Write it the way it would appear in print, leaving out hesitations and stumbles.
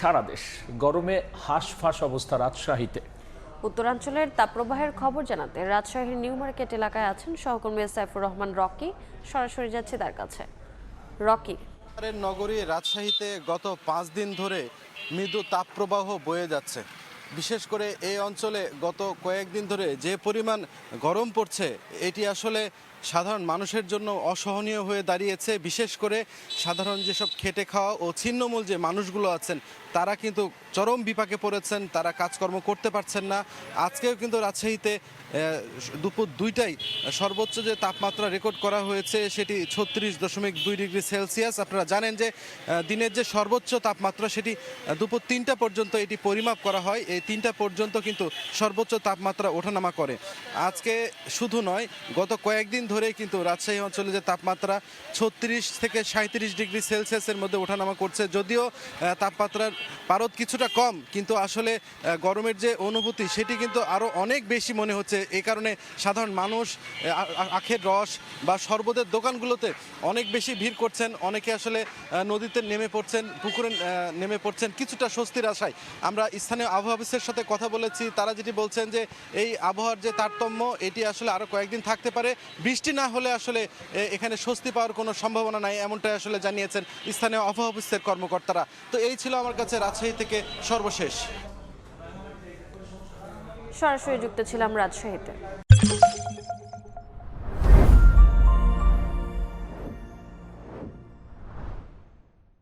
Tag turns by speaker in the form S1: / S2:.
S1: সারা দেশ গরমে হাঁসফাঁস অবস্থা রাজশাহীতে।
S2: উত্তরাঞ্চলের তাপপ্রবাহের খবর জানাতে রাজশাহীর নিউ মার্কেট এলাকায় আছেন সহকর্মী সাইফুর রহমান রকি। সরাসরি যাচ্ছে তার কাছে। রকি,
S3: নগরী রাজশাহীতে গত 5 দিন ধরে মৃদু তাপপ্রবাহ বয়ে যাচ্ছে। বিশেষ করে এই অঞ্চলে গত কয়েকদিন ধরে যে পরিমাণ গরম পড়ছে এটি আসলে সাধারণ মানুষের জন্য অসহনীয় হয়ে দাঁড়িয়েছে। বিশেষ করে সাধারণ যেসব খেটে খাওয়া ও ছিন্নমূল যে মানুষগুলো আছেন তারা কিন্তু চরম বিপাকে পড়েছেন, তারা কাজকর্ম করতে পারছেন না। আজকেও কিন্তু রাজশাহীতে দুপুর 2টায় সর্বোচ্চ যে তাপমাত্রা রেকর্ড করা হয়েছে সেটি 36.2 ডিগ্রি সেলসিয়াস। আপনারা জানেন যে দিনের যে সর্বোচ্চ তাপমাত্রা সেটি দুপুর 3টা পর্যন্ত এটি পরিমাপ করা হয়। এই 3টা পর্যন্ত কিন্তু সর্বোচ্চ তাপমাত্রা ওঠানামা করে। আজকে শুধু নয়, গত কয়েকদিন ধরে কিন্তু রাজশাহী অঞ্চলে যে তাপমাত্রা 36 থেকে 37 ডিগ্রি সেলসিয়াসের মধ্যে ওঠানামা করছে। যদিও তাপমাত্রার পারদ কিছুটা কম, কিন্তু আসলে গরমের যে অনুভূতি সেটি কিন্তু আরও অনেক বেশি মনে হচ্ছে। এই কারণে সাধারণ মানুষ আখের রস বা শরবতের দোকানগুলোতে অনেক বেশি ভিড় করছেন। অনেকে আসলে নদীতে নেমে পড়ছেন, পুকুরে নেমে পড়ছেন কিছুটা স্বস্তির আশায়। আমরা স্থানীয় আবহাওয়া অফিসের সাথে কথা বলেছি, তারা যেটি বলছেন যে এই আবহাওয়ার যে তারতম্য এটি আসলে আরও কয়েকদিন থাকতে পারে। বৃষ্টি না হলে আসলে এখানে স্বস্তি পাওয়ার কোনো সম্ভাবনা নাই, এমনটাই আসলে জানিয়েছেন স্থানীয় আবহাওয়া অফিসের কর্মকর্তারা। তো এই ছিল আমার কাছে রাজশাহী থেকে সর্বশেষ।
S2: সরাসরি যুক্ত ছিলাম রাজশাহীতে।